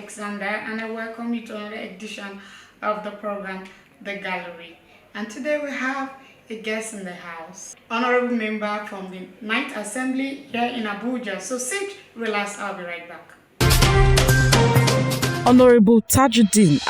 Alexander, and I welcome you to another edition of the program, The Gallery. And today we have a guest in the house, honorable member from the 9th Assembly here in Abuja. So sit, relax, I'll be right back. Honorable Tajudeen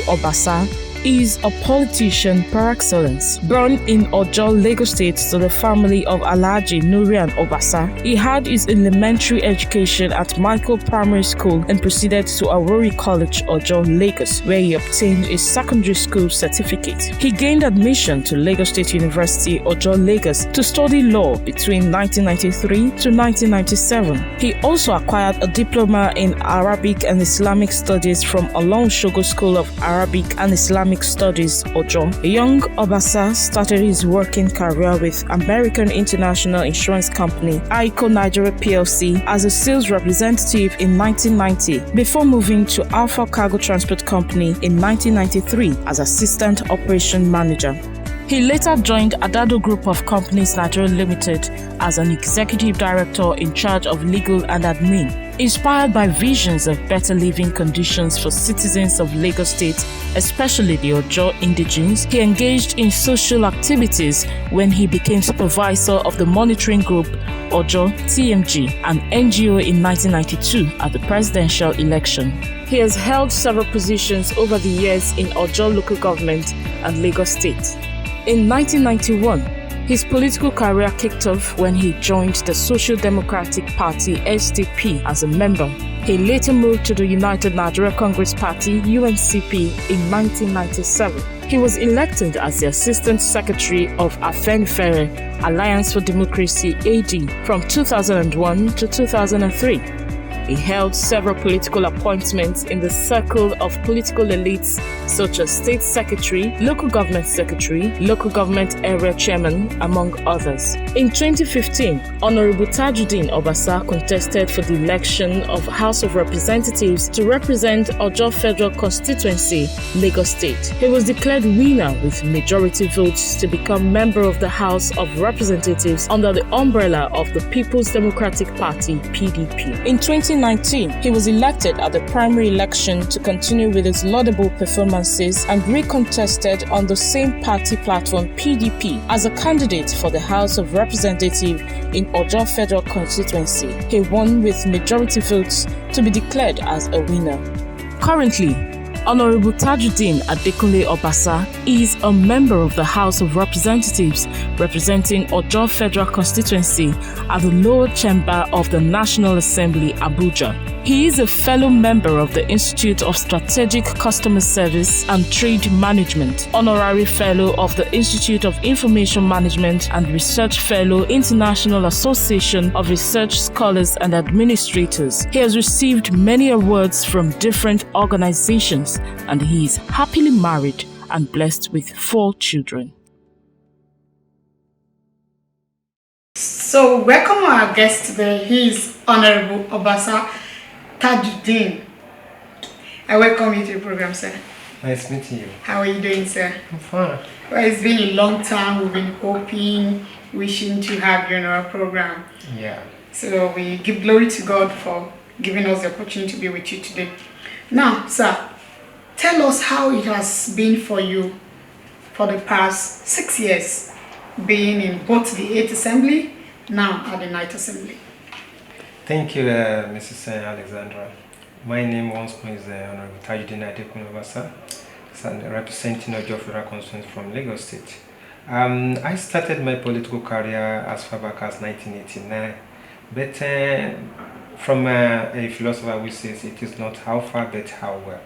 Obasa is a politician par excellence. Born in Ojo, Lagos State to the family of Alhaji Nurian Obasa, he had his elementary education at Michael Primary School and proceeded to Awori College, Ojo, Lagos, where he obtained his secondary school certificate. He gained admission to Lagos State University, Ojo, Lagos, to study law between 1993 to 1997. He also acquired a diploma in Arabic and Islamic Studies from Olorun-Sogo School of Arabic and Islamic Studies, Ojo. Young Obasa started his working career with American International Insurance Company, ICO Nigeria PLC, as a sales representative in 1990, before moving to Alpha Cargo Transport Company in 1993 as Assistant Operation Manager. He later joined Adado Group of Companies Nigeria Limited as an executive director in charge of legal and admin. Inspired by visions of better living conditions for citizens of Lagos State, especially the Ojo indigenes, he engaged in social activities when he became supervisor of the monitoring group Ojo TMG, an NGO in 1992 at the presidential election. He has held several positions over the years in Ojo local government and Lagos State. In 1991, his political career kicked off when he joined the Social Democratic Party SDP as a member. He later moved to the United Nigeria Congress Party UNCP in 1997. He was elected as the Assistant Secretary of Afenifere Alliance for Democracy AD from 2001 to 2003. He held several political appointments in the circle of political elites such as State Secretary, Local Government Secretary, Local Government Area Chairman, among others. In 2015, Honorable Tajudeen Obasa contested for the election of House of Representatives to represent Ojo Federal Constituency, Lagos State. He was declared winner with majority votes to become member of the House of Representatives under the umbrella of the People's Democratic Party, PDP. In 2019, he was elected at the primary election to continue with his laudable performances and recontested on the same party platform, PDP, as a candidate for the House of Representatives in Ojo Federal Constituency. He won with majority votes to be declared as a winner. Currently, Honorable Tajudeen Obasa is a member of the House of Representatives representing Ojo Federal Constituency at the lower chamber of the National Assembly, Abuja. He is a fellow member of the Institute of Strategic Customer Service and Trade Management, honorary fellow of the Institute of Information Management and Research Fellow, International Association of Research Scholars and Administrators. He has received many awards from different organizations, and he is happily married and blessed with 4 children. So welcome our guest today. He is Honorable Obasa Tajudeen. I welcome you to the program, sir. Nice meeting you. How are you doing, sir? I'm fine. Well, it's been a long time. We've been hoping, wishing to have you on our program. Yeah. So we give glory to God for giving us the opportunity to be with you today. Now, sir, tell us how it has been for you for the past 6 years, being in both the 8th Assembly, now at the 9th Assembly. Thank you, Mrs. Alexandra. My name once more is Honorable Tajudeen Obasa, representing Ojo Federal Constituency from Lagos State. I started my political career as far back as 1989, but from a philosopher who says it is not how far but how well.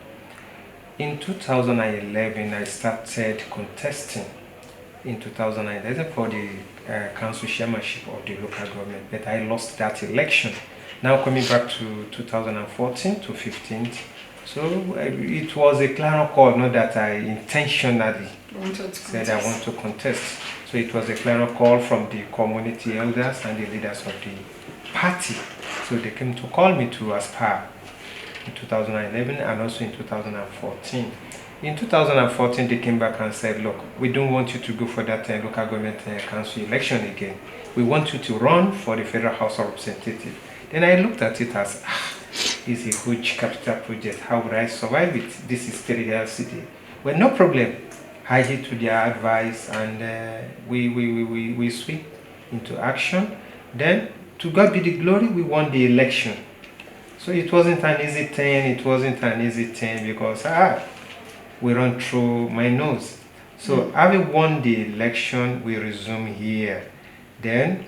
In 2011, I started contesting in 2009 for the council chairmanship of the local government, but I lost that election. Now coming back to 2014 to 15, so it was a clear call, not that I intentionally said I want to contest. So it was a clear call from the community elders and the leaders of the party. So they came to call me to aspire in 2011 and also in 2014. In 2014, they came back and said, look, we don't want you to go for that local government council election again. We want you to run for the Federal House of Representatives. Then I looked at it as, is a huge capital project. How would I survive it? This is territorial city. Well, no problem. I heed to their advice, and we swing into action. Then, to God be the glory, we won the election. So it wasn't an easy thing. It wasn't an easy thing because we run through my nose. So having won the election, we resume here. Then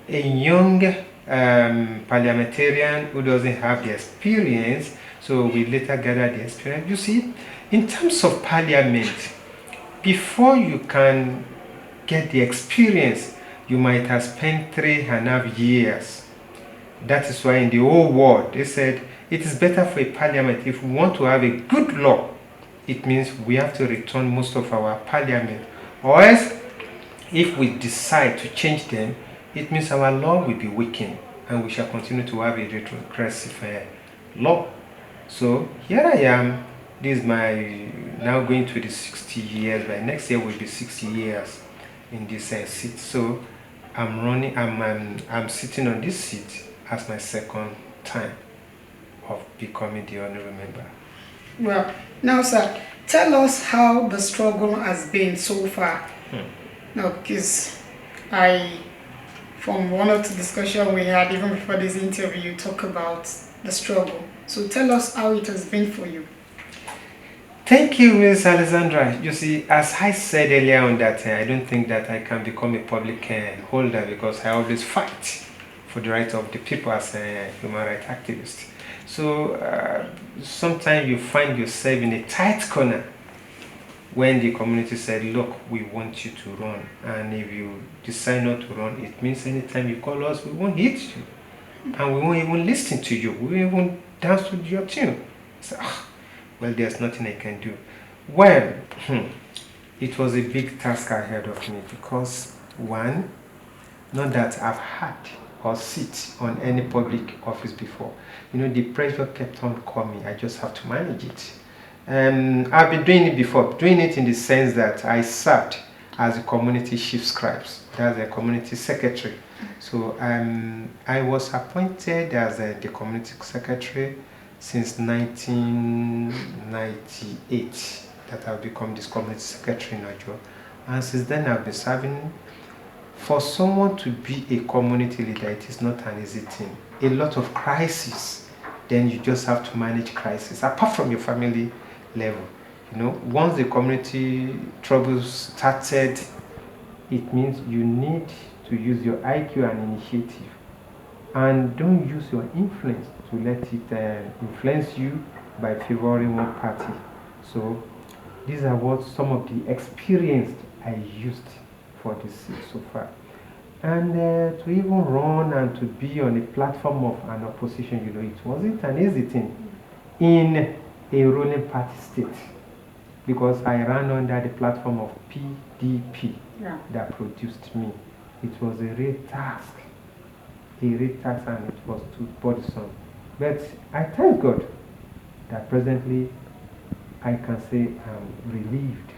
a young parliamentarian who doesn't have the experience, so we later gathered the experience. You see, in terms of parliament, before you can get the experience, you might have spent 3.5 years. That is why in the whole world, they said it is better for a parliament. If we want to have a good law, it means we have to return most of our parliament. Or else, if we decide to change them, it means our law will be weakened and we shall continue to have a retrogressive law. So here I am. This is my now going to the 60 years. By next year will be 60 years in this seat. So I'm sitting on this seat as my second time of becoming the honorary member. Well, now, sir, tell us how the struggle has been so far. Now, because from one or two discussions we had even before this interview, you talk about the struggle. So tell us how it has been for you. Thank you, Ms. Alexandra. You see, as I said earlier on that I don't think that I can become a public holder because I always fight for the right of the people as a human rights activist. So sometimes you find yourself in a tight corner when the community said, look, we want you to run. And if you decide not to run, it means anytime you call us, we won't hit you. And we won't even listen to you. We won't even dance to your tune. So, well, there's nothing I can do. Well, it was a big task ahead of me because, one, not that I've had or sit on any public office before. You know, the pressure kept on coming. I just have to manage it. I've been doing it before, doing it in the sense that I served as a community chief scribes, that's a community secretary. So I was appointed as the community secretary since 1998 that I've become this community secretary in Ojo. And since then I've been serving. For someone to be a community leader, it is not an easy thing. A lot of crises, then you just have to manage crisis, apart from your family level. You know, once the community troubles started, it means you need to use your IQ and initiative. And don't use your influence to let it influence you by favoring one party. So these are what some of the experience I used for this seat so far. And to even run and to be on a platform of an opposition, you know, it wasn't an easy thing in a ruling party state because I ran under the platform of PDP that produced me. It was a real task, and it was too burdensome. But I thank God that presently I can say I'm relieved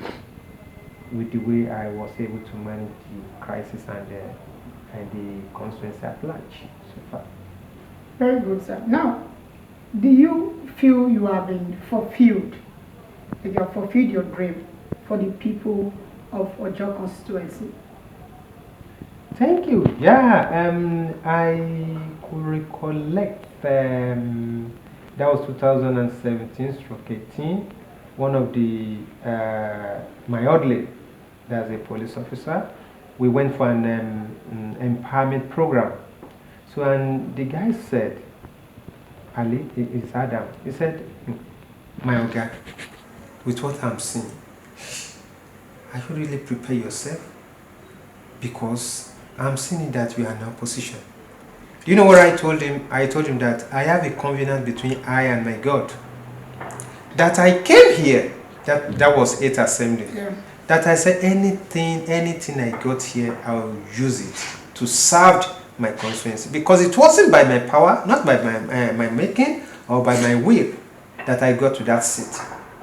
with the way I was able to manage the crisis and the constituency at large so far. Very good, sir. Now, do you feel you have been fulfilled? That you have fulfilled your dream for the people of Ojo constituency? Thank you. Yeah, I could recollect that was 2017/18. One of the my orderly, that's a police officer, we went for an empowerment program. So, and the guy said, Ali, it's Adam, he said, my Oga, with what I'm seeing, are you really prepare yourself? Because I'm seeing that we are in opposition. Do you know what I told him? I told him that I have a covenant between I and my God. That I came here, that was 8th Assembly. Yeah. That I said anything I got here, I will use it to serve my constituency. Because it wasn't by my power, not by my making or by my will that I got to that seat.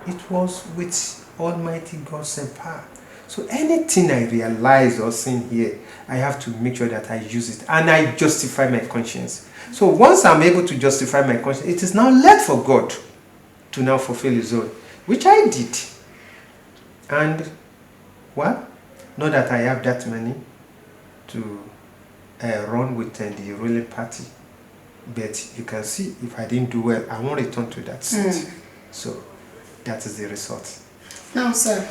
It was with Almighty God's power. So anything I realize or see here, I have to make sure that I use it and I justify my conscience. So once I'm able to justify my conscience, it is now left for God to now fulfill his own, which I did. And well, not that I have that money to run with the ruling party, but you can see if I didn't do well, I won't return to that seat. So that is the result. Now, sir,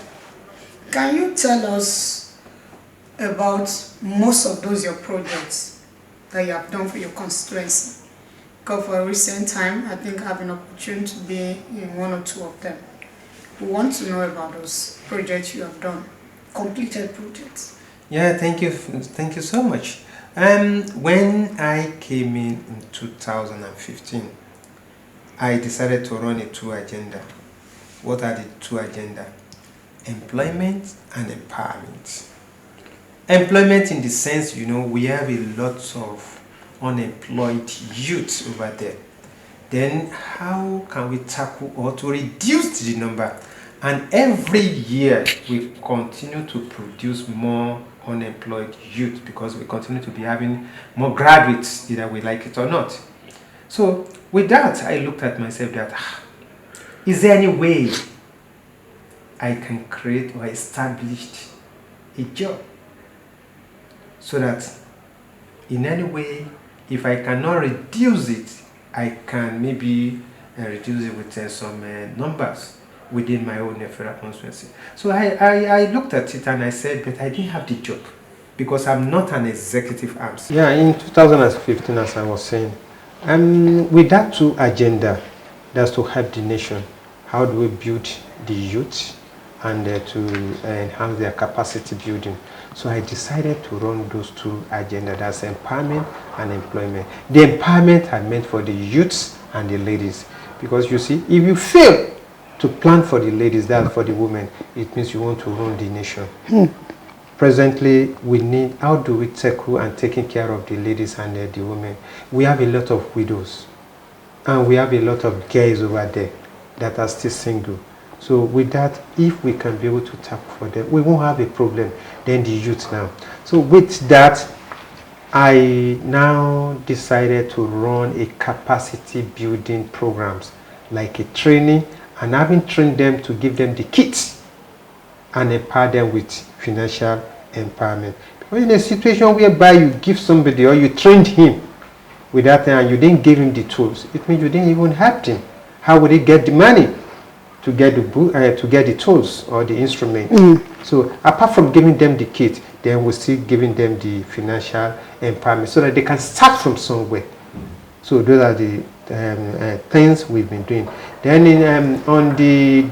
can you tell us about most of those your projects that you have done for your constituency? Because for a recent time, I think I have an opportunity to be in one or two of them. We want to know about those projects you have done, completed projects. Yeah, thank you so much. When I came in 2015, I decided to run a two agenda. What are the two agenda? Employment and empowerment. Employment in the sense, we have a lot of unemployed youth over there. Then how can we tackle or to reduce the number? And every year we continue to produce more unemployed youth because we continue to be having more graduates, either we like it or not. So with that, I looked at myself that, is there any way I can create or establish a job so that in any way, if I cannot reduce it, I can maybe reduce it with some numbers within my own federal constituency. So I looked at it and I said, but I didn't have the job because I'm not an executive arm. Yeah, in 2015, as I was saying, with that two agenda, that's to help the nation. How do we build the youth and to enhance their capacity building? So I decided to run those two agendas, that's empowerment and employment. The empowerment I meant for the youths and the ladies, because you see, if you fail to plan for the ladies, that's for the women, it means you want to run the nation. Presently, we need, how do we tackle and taking care of the ladies and the women? We have a lot of widows and we have a lot of guys over there that are still single. So with that, if we can be able to tap for them, we won't have a problem. Then the youth now. So with that, I now decided to run a capacity building programs, like a training, and having trained them to give them the kits and empower them with financial empowerment. Because in a situation whereby you give somebody or you trained him with that and you didn't give him the tools, it means you didn't even help him. How would he get the money to get the tools or the instrument? So apart from giving them the kit, then we're still giving them the financial empowerment so that they can start from somewhere. So those are the things we've been doing. Then on the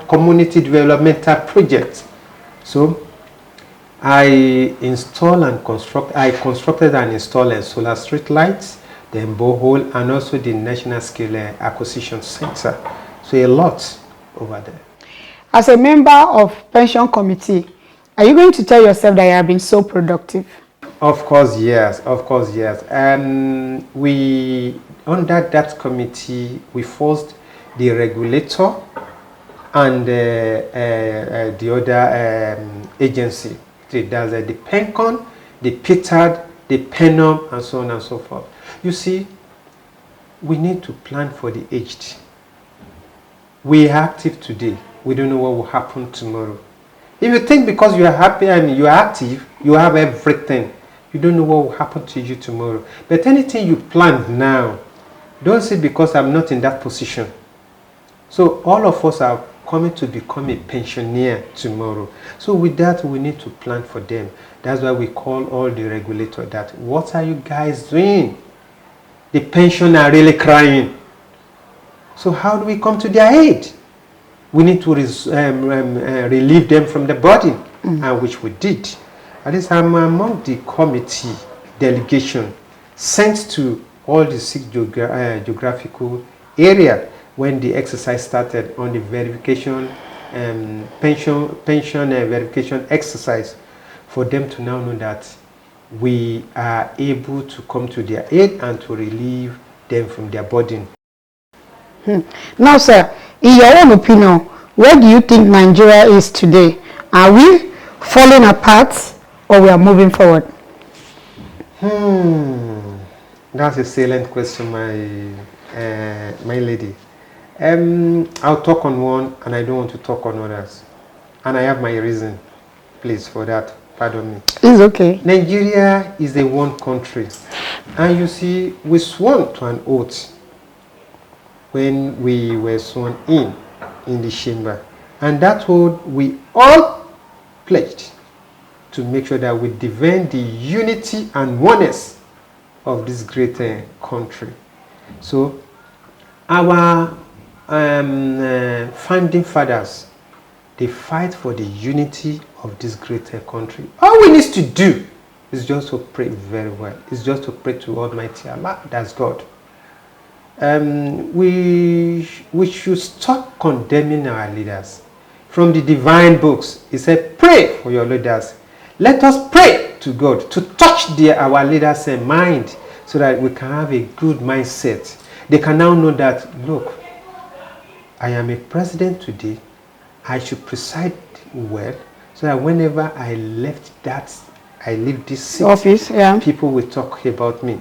community developmental project, so I constructed and installed solar street lights, then borehole, and also the National Skill Acquisition Center. So a lot over there. As a member of pension committee, are you going to tell yourself that you have been so productive? Of course, yes. Of course, yes. We, under that committee, we forced the regulator and the other agency. There's the PENCON, the PITAD, the PENUM, and so on and so forth. You see, we need to plan for the aged. We are active today. We don't know what will happen tomorrow. If you think because you are happy and you are active, you have everything, you don't know what will happen to you tomorrow. But anything you plan now, don't say because I'm not in that position. So all of us are coming to become a pensioner tomorrow. So with that, we need to plan for them. That's why we call all the regulators that, what are you guys doing? The pensioners are really crying. So how do we come to their aid? We need to relieve them from the burden, and which we did. At least I'm among the committee delegation sent to all the 6 geographical area when the exercise started on the verification, pension verification exercise, for them to now know that we are able to come to their aid and to relieve them from their burden. Now, sir, in your own opinion, where do you think Nigeria is today? Are we falling apart or we are moving forward? That's a salient question, my lady. I'll talk on one, and I don't want to talk on others, and I have my reason, please, for that. Pardon me. It's okay. Nigeria is a one country, and you see, we sworn to an oath when we were sworn in the chamber, and that oath we all pledged to make sure that we defend the unity and oneness of this great country. So our founding fathers, they fight for the unity of this great country. All we need to do is just to pray very well. It's just to pray to Almighty Allah, that's God. We should stop condemning our leaders. From the divine books, it said, pray for your leaders. Let us pray to God to touch our leaders' mind so that we can have a good mindset. They can now know that, look, I am a president today. I should preside well so that whenever I leave this seat, Office, yeah. people will talk about me.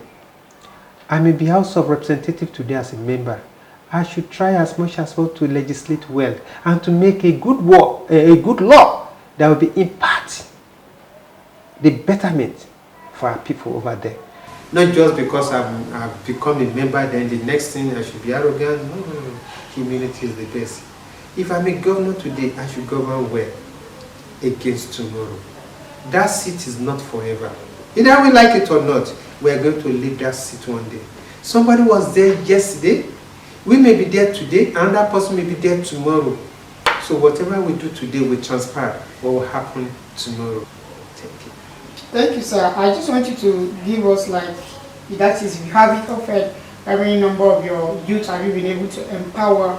I may be House of Representative today as a member. I should try as much as possible to legislate well and to make a good law that will be impact the betterment for our people over there. Not just because I've become a member, then the next thing I should be arrogant. No. Humility is the best. If I'm a governor today, I should govern well against tomorrow. That seat is not forever. Either we like it or not, we are going to leave that seat one day. Somebody was there yesterday. We may be there today, another person may be there tomorrow. So whatever we do today will transpire what will happen tomorrow. Thank you. Thank you, sir. I just want you to give us, that is, you have it offered every number of your youth. Have you been able to empower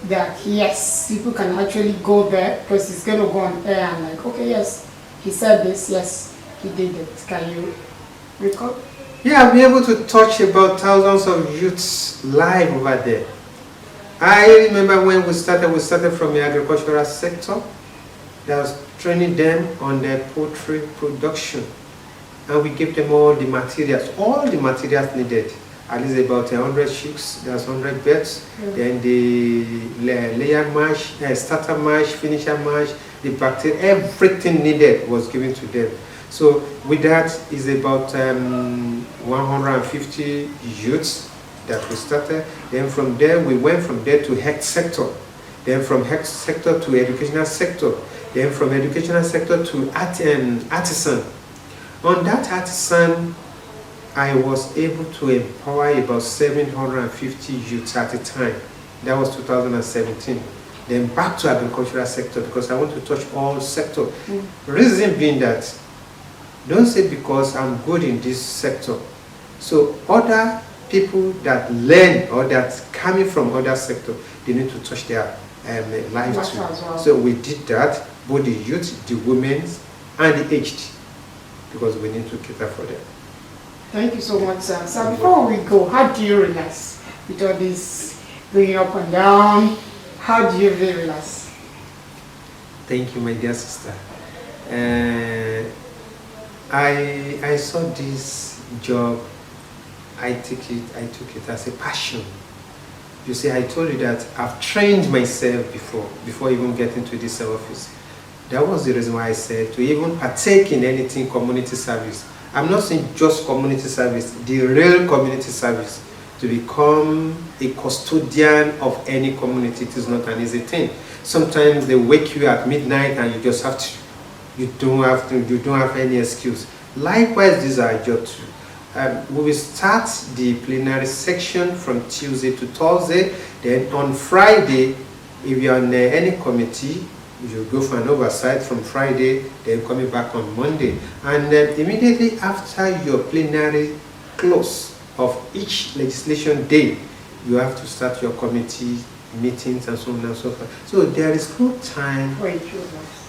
that, yes, people can actually go there because it's going to go on air and okay, yes, he said this, yes, he did it. Can you recall? Yeah, I'll be able to touch about thousands of youths live over there. I remember when we started from the agricultural sector. That was training them on their poultry production. And we gave them all the materials needed. At least about 100 chicks, there's 100 birds. Then the layer mash, starter mash, finisher mash, the bacteria, everything needed was given to them. So with that is about 150 youths that we started. Then from there, we went from there to health sector. Then from health sector to educational sector. Then from educational sector to artisan. On that artisan, I was able to empower about 750 youths at a time. That was 2017. Then back to agricultural sector because I want to touch all sector. Reason being that, don't say because I'm good in this sector. So other people that learn or that's coming from other sector, they need to touch their life too. Well. So we did that, both the youth, the women, and the aged, because we need to cater for them. Thank you so much, sir. So before we go, how do you relax with all this going up and down? How do you really relax? Thank you, my dear sister. I saw this job. I took it as a passion. You see, I told you that I've trained myself before even getting to this office. That was the reason why I said to even partake in anything community service. I'm not saying just community service, the real community service. To become a custodian of any community, it is not an easy thing. Sometimes they wake you at midnight and you just have to. You don't have any excuse. Likewise, these are your two. We will start the plenary section from Tuesday to Thursday. Then on Friday, if you're on any committee, you go for an oversight from Friday, then coming back on Monday. And then immediately after your plenary close of each legislation day, you have to start your committee meetings and so on and so forth. So there is no time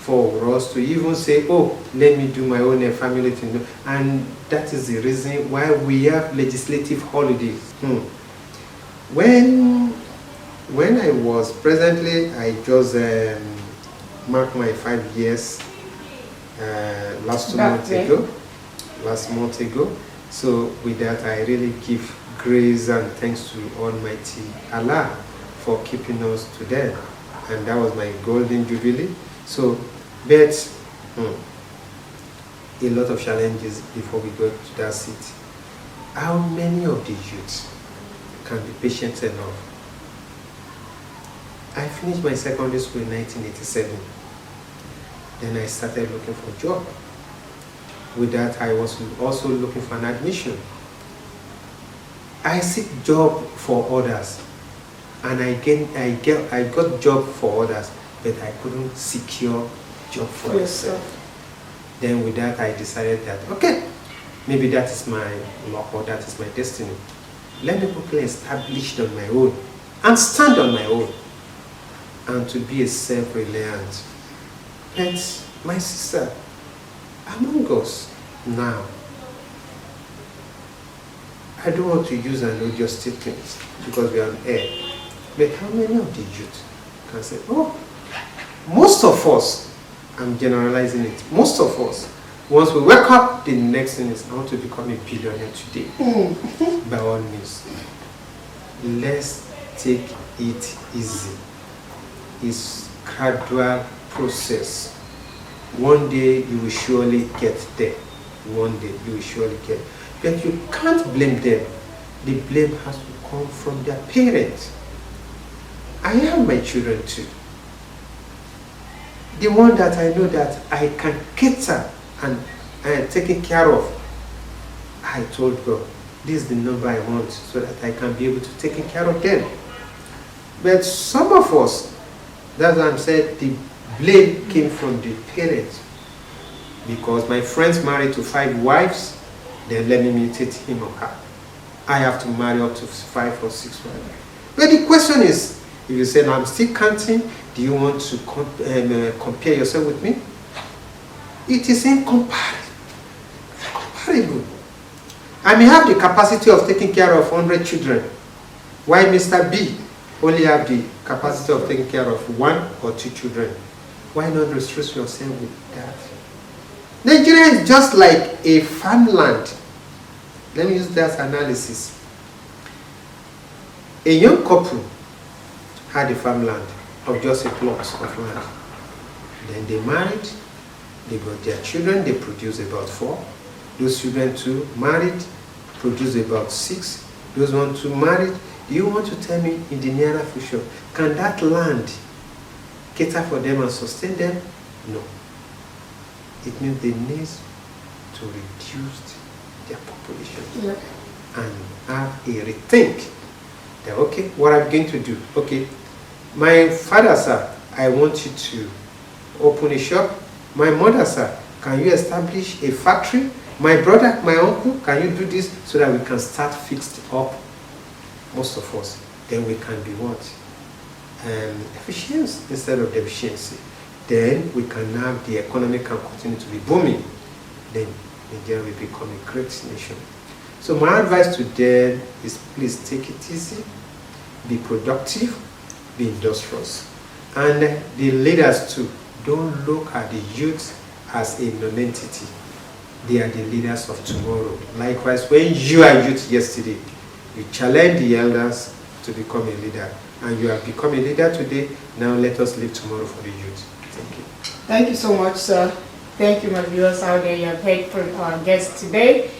for us to even say, oh, let me do my own family thing. And that is the reason why we have legislative holidays. When I was presently, I just mark my 5 years last month ago. So with that, I really give grace and thanks to Almighty Allah for keeping us to then. And that was my golden jubilee. So, but a lot of challenges before we go to that seat. How many of the youths can be patient enough? I finished my secondary school in 1987. Then I started looking for a job. With that, I was also looking for an admission. I seek job for others, and I got job for others, but I couldn't secure job for myself. Then with that, I decided that, okay, maybe that is my luck or that is my destiny. Let me quickly establish on my own and stand on my own and to be a self-reliant. And my sister, among us now, I don't want to use an odious statement because we are on air, but how many of the youth can say, oh, most of us, I'm generalizing it, most of us, once we wake up, the next thing is, I want to become a billionaire today. By all means, let's take it easy. It's a gradual process. One day you will surely get there. One day you will surely get. But you can't blame them. The blame has to come from their parents. I have my children too. The one that I know that I can cater and taken care of. I told God, this is the number I want so that I can be able to take care of them. But some of us, that's why I'm saying the blame came from the parents. Because my friends married to 5 wives, then let me imitate him or her. I have to marry up to 5 or 6 wives. But the question is, if you say, I'm still counting, do you want to compare yourself with me? It is incomparable. I may have the capacity of taking care of 100 children, while Mr. B only have the capacity of taking care of 1 or 2 children. Why not restrict yourself with that? Nigeria is just like a farmland. Let me use that analysis. A young couple had a farmland of just a plot of land. Then they married, they got their children, they produced about 4. Those children too married, produced about 6. Those one too married. Do you want to tell me in the nearer future, can that land cater for them and sustain them? No. It means they need to reduce their population and have a rethink. That, okay, what I'm going to do? Okay, my father, sir, I want you to open a shop. My mother, sir, can you establish a factory? My brother, my uncle, can you do this so that we can start fixed up, most of us? Then we can be what? Efficiency instead of deficiency. Then we can have the economy can continue to be booming. Then Nigeria will become a great nation. So my advice to them is please take it easy, be productive, be industrious. And the leaders too, don't look at the youth as a non-entity. They are the leaders of tomorrow. Likewise, when you are youth yesterday, you challenge the elders to become a leader. And you have become a leader today. Now let us live tomorrow for the youth. Thank you. Thank you so much, sir. Thank you, my viewers out there. You have heard from our guests today.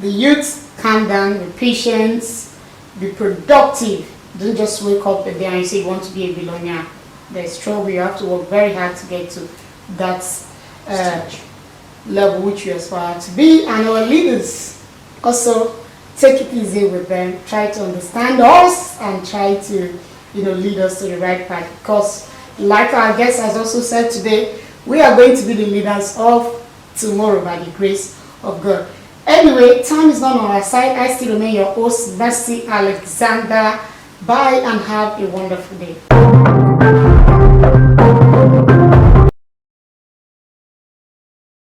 The youth, calm down, be patient, be productive. Don't just wake up a day and say you want to be a billionaire. There's trouble. You have to work very hard to get to that level which you aspire to be. And our leaders also take it easy with them. Try to understand us and try to, lead us to the right path. Because, like our guest has also said today, we are going to be the leaders of tomorrow by the grace of God. Anyway, time is not on our side. I still remain your host, Mercy Alexander. Bye and have a wonderful day.